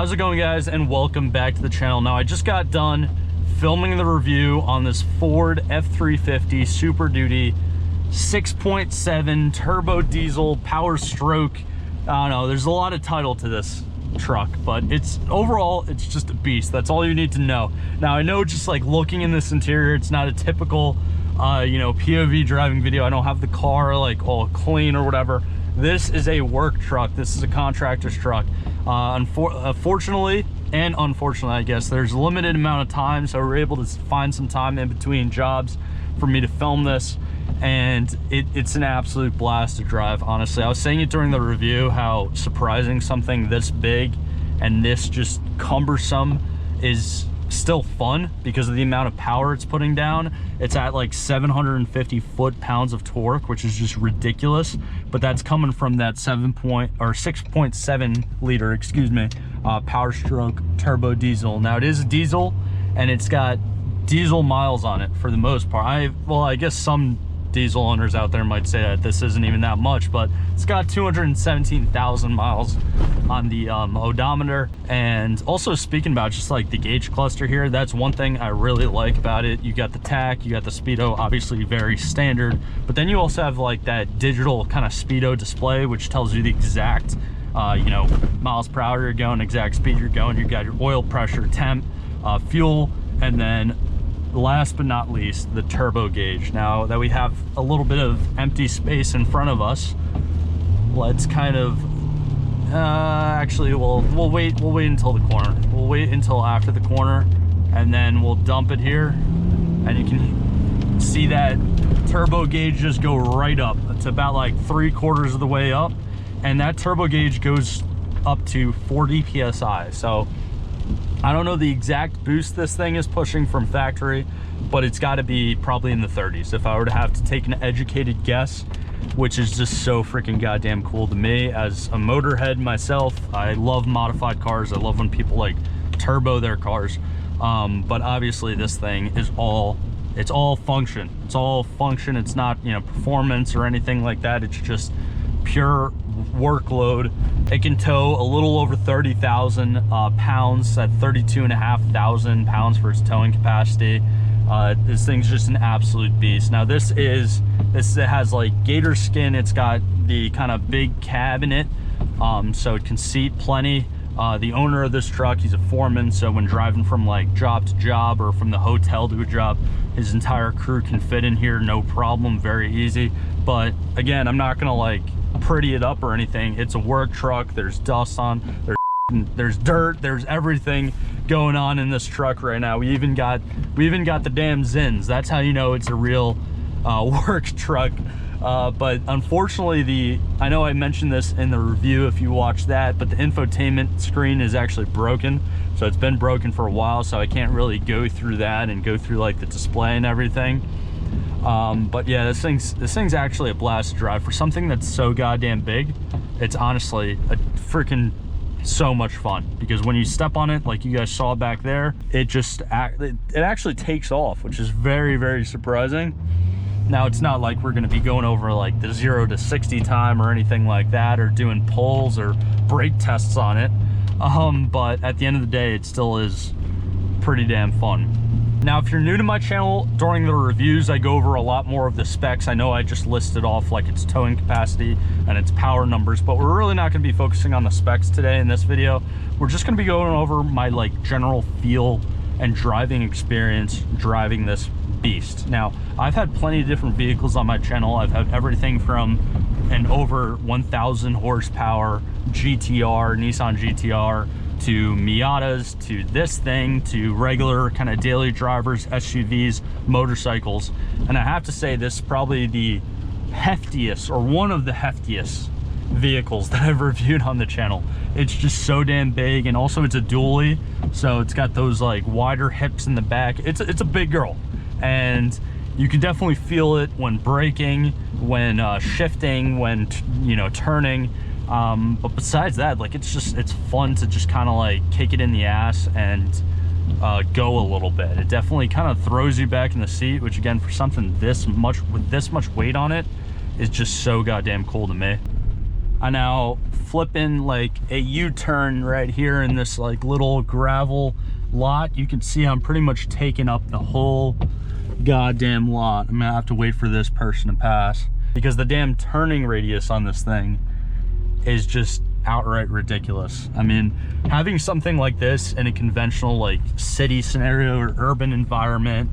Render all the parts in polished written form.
How's it going, guys, and welcome back to the channel. Now, I just got done filming the review on this Ford F-350 Super Duty 6.7 turbo diesel power stroke. I don't know, there's a lot of title to this truck, but overall it's just a beast. That's all you need to know. Now, I know, just like looking in this interior, it's not a typical POV driving video. I don't have the car like all clean or whatever. This is a work truck. This is a contractor's truck. Fortunately and unfortunately, I guess, there's a limited amount of time, so we're able to find some time in between jobs for me to film this, and it's an absolute blast to drive. Honestly, I was saying it during the review how surprising something this big and this just cumbersome is still fun because of the amount of power it's putting down. It's at like 750 foot-pounds of torque, which is just ridiculous, but that's coming from that 6.7 liter, excuse me, power stroke turbo diesel. Now, it is a diesel and it's got diesel miles on it for the most part. I guess some diesel owners out there might say that this isn't even that much, but it's got 217,000 miles on the odometer. And also, speaking about just like the gauge cluster here, that's one thing I really like about it. You got the tach, you got the speedo, obviously very standard, but then you also have like that digital kind of speedo display, which tells you the exact miles per hour you're going, exact speed you're going. You got your oil pressure, temp, fuel, and then last but not least, the turbo gauge. Now that we have a little bit of empty space in front of us, let's kind of actually we'll wait until the corner. We'll wait until after the corner, and then we'll dump it here, and you can see that turbo gauge just go right up. It's about like 3/4 of the way up, and that turbo gauge goes up to 40 psi. So I don't know the exact boost this thing is pushing from factory, but it's got to be probably in the 30s if I were to have to take an educated guess, which is just so freaking goddamn cool to me. As a motorhead myself, I love modified cars. I love when people like turbo their cars, but obviously this thing is all function. It's all function. It's not, performance or anything like that. It's just pure workload. It can tow a little over 30,000 pounds at 32,500 pounds for its towing capacity. This thing's just an absolute beast. Now, it has like gator skin. It's got the kind of big cab in it, so it can seat plenty. The owner of this truck, he's a foreman, so when driving from like job to job or from the hotel to a job, his entire crew can fit in here, no problem, very easy. But again, I'm not gonna like pretty it up or anything. It's a work truck. There's dust on, there's dirt, there's everything going on in this truck right now. We even got the damn Zins. That's how you know it's a real work truck. But unfortunately, I know I mentioned this in the review if you watch that, but the infotainment screen is actually broken. So it's been broken for a while, so I can't really go through that and go through like the display and everything. But yeah, this thing's actually a blast to drive. For something that's so goddamn big, it's honestly a freaking so much fun, because when you step on it, like you guys saw back there, it actually takes off, which is very, very surprising. Now, it's not like we're going to be going over like the 0 to 60 time or anything like that, or doing pulls or brake tests on it, but at the end of the day, it still is pretty damn fun. Now, if you're new to my channel, during the reviews, I go over a lot more of the specs. I know I just listed off like its towing capacity and its power numbers, but we're really not going to be focusing on the specs today in this video. We're just going to be going over my like general feel and driving experience driving this beast. Now, I've had plenty of different vehicles on my channel. I've had everything from an over 1,000 horsepower GTR, Nissan GTR, to Miatas, to this thing, to regular kind of daily drivers, SUVs, motorcycles. And I have to say, this is probably the heftiest, or one of the heftiest vehicles that I've reviewed on the channel. It's just so damn big, and also it's a dually, so it's got those like wider hips in the back. It's a big girl, and you can definitely feel it when braking, when shifting, when turning. But besides that, like, it's fun to just kind of like kick it in the ass and go a little bit. It definitely kind of throws you back in the seat, which again, for something this much with this much weight on it, is just so goddamn cool to me. I now flip in like a U-turn right here in this like little gravel lot. You can see I'm pretty much taking up the whole goddamn lot. I'm gonna have to wait for this person to pass because the damn turning radius on this thing is just outright ridiculous. I mean, having something like this in a conventional like city scenario or urban environment,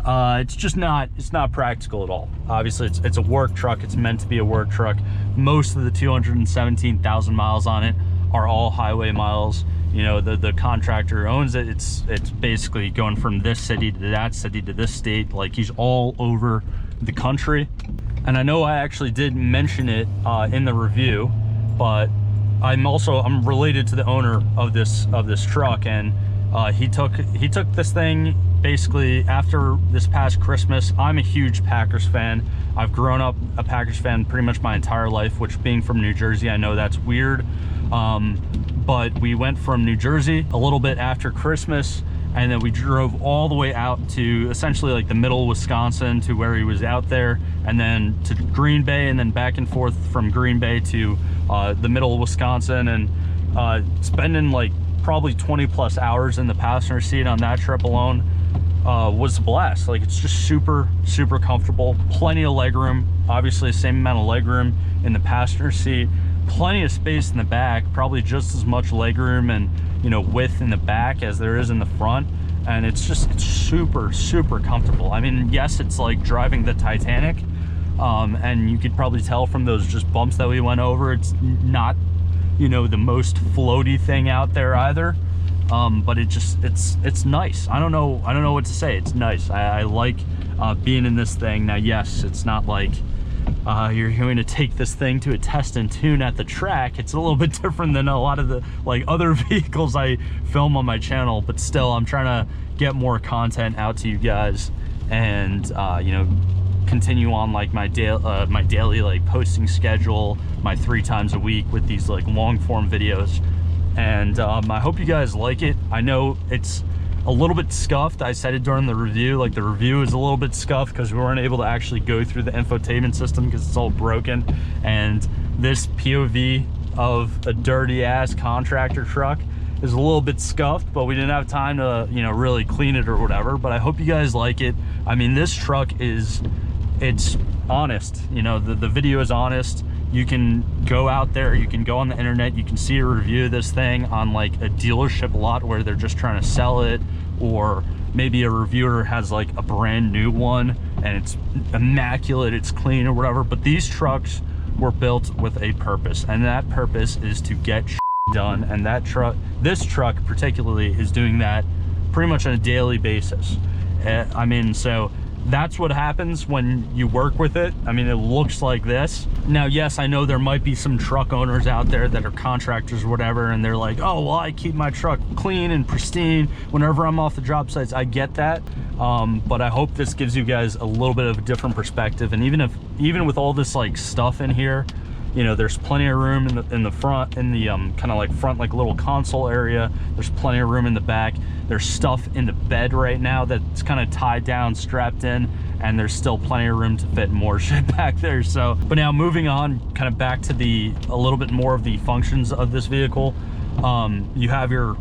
it's just not, it's not practical at all. Obviously it's a work truck. It's meant to be a work truck. Most of the 217,000 miles on it are all highway miles. You know, the contractor who owns it, it's basically going from this city to that city to this state. Like, he's all over the country. And I know I actually did mention it in the review, but I'm related to the owner of this truck, and he took this thing basically after this past Christmas. I'm a huge Packers fan. I've grown up a Packers fan pretty much my entire life, which, being from New Jersey, I know that's weird. But we went from New Jersey a little bit after Christmas, and then we drove all the way out to essentially like the middle of Wisconsin to where he was out there, and then to Green Bay, and then back and forth from Green Bay to the middle of Wisconsin, and spending like probably 20 plus hours in the passenger seat on that trip alone was a blast. Like, it's just super comfortable, plenty of legroom, obviously the same amount of legroom in the passenger seat, plenty of space in the back, probably just as much legroom and, you know, width in the back as there is in the front. And it's super comfortable. I mean, yes, it's like driving the Titanic, and you could probably tell from those just bumps that we went over, it's not, you know, the most floaty thing out there either. But it's nice. I don't know what to say. It's nice. I like being in this thing. Now, yes, it's not like you're going to take this thing to a test and tune at the track. It's a little bit different than a lot of the like other vehicles I film on my channel, but still, I'm trying to get more content out to you guys, and you know, continue on like my daily like posting schedule, my 3 times a week with these like long form videos. And I hope you guys like it. I know it's a little bit scuffed. I said it during the review, like the review is a little bit scuffed because we weren't able to actually go through the infotainment system because it's all broken. And this POV of a dirty ass contractor truck is a little bit scuffed, but we didn't have time to, you know, really clean it or whatever. But I hope you guys like it. I mean, this truck it's honest. You know, the video is honest. You can go out there, you can go on the internet, you can see a review of this thing on like a dealership lot where they're just trying to sell it, or maybe a reviewer has like a brand new one and it's immaculate, it's clean or whatever. But these trucks were built with a purpose, and that purpose is to get done. And this truck particularly is doing that pretty much on a daily basis. I mean, so that's what happens when you work with it. I mean, it looks like this. Now, yes, I know there might be some truck owners out there that are contractors or whatever, and they're like, oh, well, I keep my truck clean and pristine whenever I'm off the job sites. I get that. But I hope this gives you guys a little bit of a different perspective. And even with all this like stuff in here, you know, there's plenty of room in the front, in the kind of like front like little console area. There's plenty of room in the back. There's stuff in the bed right now that's kind of tied down, strapped in, and there's still plenty of room to fit more shit back there. So, but now moving on kind of back to a little bit more of the functions of this vehicle. You have your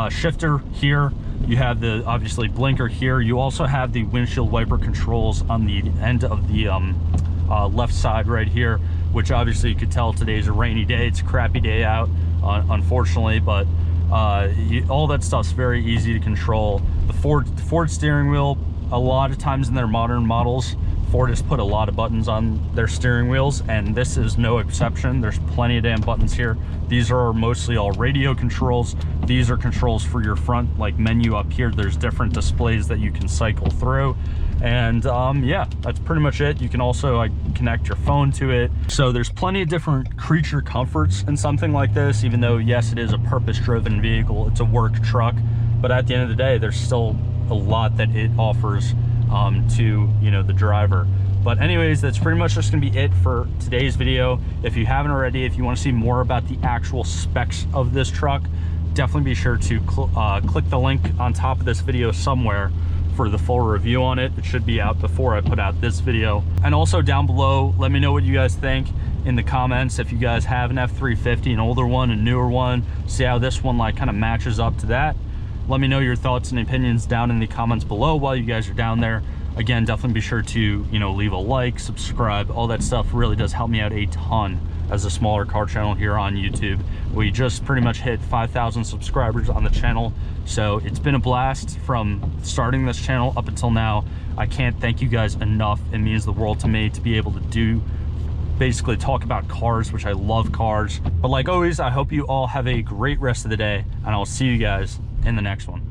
shifter here. You have the obviously blinker here. You also have the windshield wiper controls on the end of the left side right here, which obviously you could tell today's a rainy day. It's a crappy day out, unfortunately, but all that stuff's very easy to control. The Ford steering wheel, a lot of times in their modern models, Ford has put a lot of buttons on their steering wheels, and this is no exception. There's plenty of damn buttons here. These are mostly all radio controls. These are controls for your front like menu up here. There's different displays that you can cycle through. And yeah, that's pretty much it. You can also connect your phone to it. So there's plenty of different creature comforts in something like this, even though yes, it is a purpose-driven vehicle. It's a work truck, but at the end of the day, there's still a lot that it offers to, you know, the driver. But anyways, that's pretty much just gonna be it for today's video. If you haven't already, if you want to see more about the actual specs of this truck, definitely be sure to click the link on top of this video somewhere for the full review on it. It should be out before I put out this video. And also down below, let me know what you guys think in the comments if you guys have an F-350, an older one, a newer one, see how this one like kind of matches up to that. Let me know your thoughts and opinions down in the comments below while you guys are down there. Again, definitely be sure to, you know, leave a like, subscribe, all that stuff really does help me out a ton as a smaller car channel here on YouTube. We just pretty much hit 5,000 subscribers on the channel, so it's been a blast from starting this channel up until now. I can't thank you guys enough. It means the world to me to be able to basically talk about cars, which I love cars. But like always, I hope you all have a great rest of the day, and I'll see you guys in the next one.